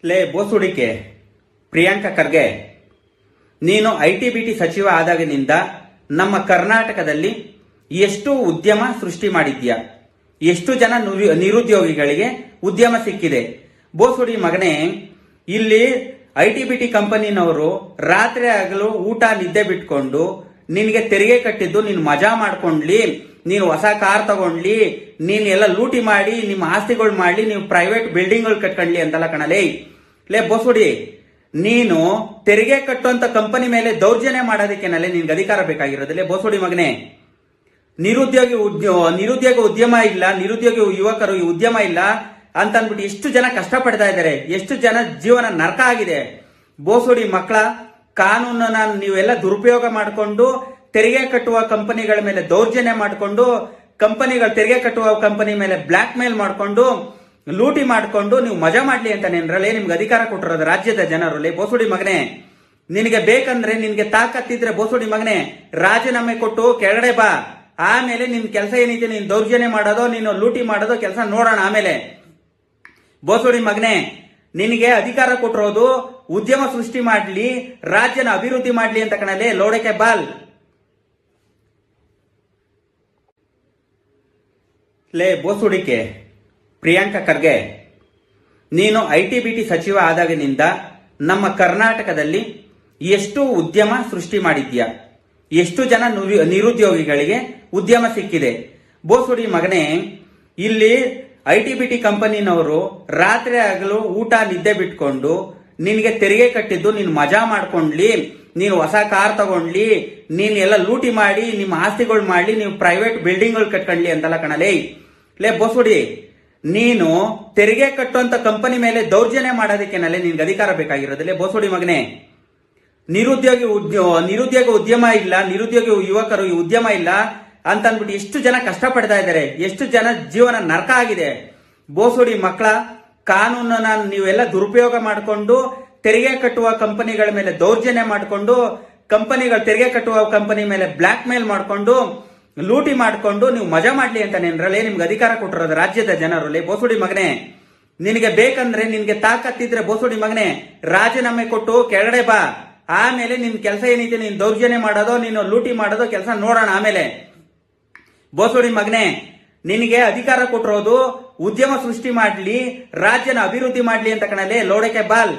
ಲೇ ಬೋಸುಡಿಕೆ ಪ್ರಿಯಾಂಕಾ ಖರ್ಗೆ, ನೀನು ಐಟಿ-ಬಿಟಿ ಸಚಿವ ಆದಾಗಿನಿಂದ ನಮ್ಮ ಕರ್ನಾಟಕದಲ್ಲಿ ಎಷ್ಟು ಉದ್ಯಮ ಸೃಷ್ಟಿ ಮಾಡಿದ್ಯಾ, ಎಷ್ಟು ಜನ ನಿರುದ್ಯೋಗಿಗಳಿಗೆ ಉದ್ಯಮ ಸಿಕ್ಕಿದೆ. ಬೋಸುಡಿ ಮಗನೇ, ಇಲ್ಲಿ ಐಟಿ-ಬಿಟಿ ಕಂಪನಿನವರು ರಾತ್ರಿ ಆಗಲು ಊಟ ನಿದ್ದೆ ಬಿಟ್ಕೊಂಡು ನಿನಗೆ ತೆರಿಗೆ ಕಟ್ಟಿದ್ದು ನೀನು ಮಜಾ ಮಾಡ್ಕೊಂಡ್ಲಿ, ನೀನು ಹೊಸ ಕಾರ್ ತಗೊಂಡ್ಲಿ, ನೀನ್ ಎಲ್ಲ ಲೂಟಿ ಮಾಡಿ ನಿಮ್ಮ ಆಸ್ತಿಗಳು ಮಾಡ್ಲಿ, ನೀವು ಪ್ರೈವೇಟ್ ಬಿಲ್ಡಿಂಗ್ಗಳು ಕಟ್ಕೊಂಡ್ಲಿ ಅಂತಲ್ಲ ಕಣಲೇ. ಲೇ ಬೋಸುಡಿ, ನೀನು ತೆರಿಗೆ ಕಟ್ಟುವಂತ ಕಂಪನಿ ಮೇಲೆ ದೌರ್ಜನ್ಯ ಮಾಡೋದಕ್ಕೇನಲ್ಲೇ ನಿನ್ಗೆ ಅಧಿಕಾರ ಬೇಕಾಗಿರೋದಿಲ್ಲ. ಬೋಸುಡಿ ಮಗನೇ, ನಿರುದ್ಯೋಗ ಉದ್ಯಮ ಇಲ್ಲ, ನಿರುದ್ಯೋಗಿ ಯುವಕರು ಉದ್ಯಮ ಇಲ್ಲ ಅಂತ ಅಂದ್ಬಿಟ್ಟು ಎಷ್ಟು ಜನ ಕಷ್ಟಪಡ್ತಾ ಇದ್ದಾರೆ, ಎಷ್ಟು ಜನ ಜೀವನ ನರಕ ಆಗಿದೆ. ಬೋಸುಡಿ ಮಕ್ಕಳ, ಕಾನೂನನ್ನ ನೀವೆಲ್ಲ ದುರುಪಯೋಗ ಮಾಡಿಕೊಂಡು ತೆರಿಗೆ ಕಟ್ಟುವ ಕಂಪನಿಗಳ ಮೇಲೆ ದೌರ್ಜನ್ಯ ಮಾಡಿಕೊಂಡು, ತೆರಿಗೆ ಕಟ್ಟುವ ಕಂಪನಿ ಮೇಲೆ ಬ್ಲಾಕ್ ಮೇಲ್ ಮಾಡಿಕೊಂಡು ಲೂಟಿ ಮಾಡಿಕೊಂಡು ನೀವು ಮಜಾ ಮಾಡ್ಲಿ ಅಂತ ನೆನ್ರಲ್ಲೇ ನಿಮ್ಗೆ ಅಧಿಕಾರ ಕೊಟ್ಟಿರೋದು ರಾಜ್ಯದ ಜನರು. ಲೇ ಬೋಸುಡಿ ಮಗನೇ, ನಿನಗೆ ಬೇಕಂದ್ರೆ, ನಿನ್ಗೆ ತಾಕತ್ತಿದ್ರೆ ಬೋಸುಡಿ ಮಗನೇ ರಾಜೀನಾಮೆ ಕೊಟ್ಟು ಕೆಳಗಡೆ ಬಾ. ಆಮೇಲೆ ನಿನ್ ಕೆಲಸ ಏನೈತೆ, ನೀನ್ ದೌರ್ಜನ್ಯ ಮಾಡೋದೋ ನೀನು ಲೂಟಿ ಮಾಡೋದೋ ಕೆಲಸ ನೋಡೋಣ ಆಮೇಲೆ. ಬೋಸುಡಿ ಮಗನೇ, ನಿನಗೆ ಅಧಿಕಾರ ಕೊಟ್ಟಿರೋದು ಉದ್ಯಮ ಸೃಷ್ಟಿ ಮಾಡ್ಲಿ, ರಾಜ್ಯನ ಅಭಿವೃದ್ಧಿ ಮಾಡ್ಲಿ ಅಂತ ಕಣಲೇ ಲೋಡಕೆ ಬಾಲ್. ಲೇ ಬೋಸುಡಿಕೆ ಪ್ರಿಯಾಂಕಾ ಖರ್ಗೆ, ನೀನು ಐಟಿ-ಬಿಟಿ ಸಚಿವ ಆದಾಗಿನಿಂದ ನಮ್ಮ ಕರ್ನಾಟಕದಲ್ಲಿ ಎಷ್ಟು ಉದ್ಯಮ ಸೃಷ್ಟಿ ಮಾಡಿದ್ಯಾ, ಎಷ್ಟು ಜನ ನಿರುದ್ಯೋಗಿಗಳಿಗೆ ಉದ್ಯಮ ಸಿಕ್ಕಿದೆ. ಬೋಸುಡಿ ಮಗನೇ, ಇಲ್ಲಿ ಐಟಿ-ಬಿಟಿ ಕಂಪನಿನವರು ರಾತ್ರಿ ಆಗಲು ಊಟ ನಿದ್ದೆ ಬಿಟ್ಕೊಂಡು ನಿನಗೆ ತೆರಿಗೆ ಕಟ್ಟಿದ್ದು ನೀನು ಮಜಾ ಮಾಡ್ಕೊಂಡ್ಲಿ, ನೀನು ಹೊಸ ಕಾರ್ ತಗೊಂಡ್ಲಿ, ನೀನ್ ಎಲ್ಲ ಲೂಟಿ ಮಾಡಿ ನಿಮ್ಮ ಆಸ್ತಿಗಳು ಮಾಡ್ಲಿ, ನೀವು ಪ್ರೈವೇಟ್ ಬಿಲ್ಡಿಂಗ್ಗಳು ಕಟ್ಕೊಂಡ್ಲಿ ಅಂತಲ್ಲ ಕಣಲೇ. ಲೇ ಬೋಸುಡಿ, ನೀನು ತೆರಿಗೆ ಕಟ್ಟುವಂತ ಕಂಪನಿ ಮೇಲೆ ದೌರ್ಜನ್ಯ ಮಾಡೋದಕ್ಕೇನಲ್ಲೇ ನಿನ್ಗೆ ಅಧಿಕಾರ ಬೇಕಾಗಿರೋದಿಲ್ಲ. ಬೋಸುಡಿ ಮಗನೇ, ನಿರುದ್ಯೋಗ ಉದ್ಯಮ ಇಲ್ಲ, ನಿರುದ್ಯೋಗಿ ಯುವಕರು ಉದ್ಯಮ ಇಲ್ಲ ಅಂತ ಅಂದ್ಬಿಟ್ಟು ಎಷ್ಟು ಜನ ಕಷ್ಟಪಡ್ತಾ ಇದ್ದಾರೆ, ಎಷ್ಟು ಜನ ಜೀವನ ನರಕ ಆಗಿದೆ. ಬೋಸುಡಿ ಮಕ್ಕಳ, ಕಾನೂನನ್ನ ನೀವೆಲ್ಲ ದುರುಪಯೋಗ ಮಾಡಿಕೊಂಡು ತೆರಿಗೆ ಕಟ್ಟುವ ಕಂಪನಿಗಳ ಮೇಲೆ ದೌರ್ಜನ್ಯ ಮಾಡಿಕೊಂಡು, ತೆರಿಗೆ ಕಟ್ಟುವ ಕಂಪನಿ ಮೇಲೆ ಬ್ಲಾಕ್ ಮೇಲ್ ಮಾಡಿಕೊಂಡು ಲೂಟಿ ಮಾಡಿಕೊಂಡು ನೀವು ಮಜಾ ಮಾಡ್ಲಿ ಅಂತ ನೆನ್ರಲ್ಲೇ ನಿಮ್ಗೆ ಅಧಿಕಾರ ಕೊಟ್ಟಿರೋದು ರಾಜ್ಯದ ಜನರು. ಲೇ ಬೋಸುಡಿ ಮಗನೇ, ನಿನಗೆ ಬೇಕಂದ್ರೆ, ನಿನ್ಗೆ ತಾಕತ್ತಿದ್ರೆ ಬೋಸುಡಿ ಮಗನೇ ರಾಜೀನಾಮೆ ಕೊಟ್ಟು ಕೆಳಗಡೆ ಬಾ. ಆಮೇಲೆ ನಿನ್ ಕೆಲಸ ಏನೈತೆ, ನೀನ್ ದೌರ್ಜನ್ಯ ಮಾಡೋದೋ ನೀನು ಲೂಟಿ ಮಾಡೋದೋ ಕೆಲಸ ನೋಡೋಣ ಆಮೇಲೆ. ಬೋಸುಡಿ ಮಗನೇ, ನಿನಗೆ ಅಧಿಕಾರ ಕೊಟ್ಟಿರೋದು ಉದ್ಯಮ ಸೃಷ್ಟಿ ಮಾಡ್ಲಿ, ರಾಜ್ಯನ ಅಭಿವೃದ್ಧಿ ಮಾಡ್ಲಿ ಅಂತ ಕಣಲೇ ಲೋಡಕೆ ಬಾಲ್.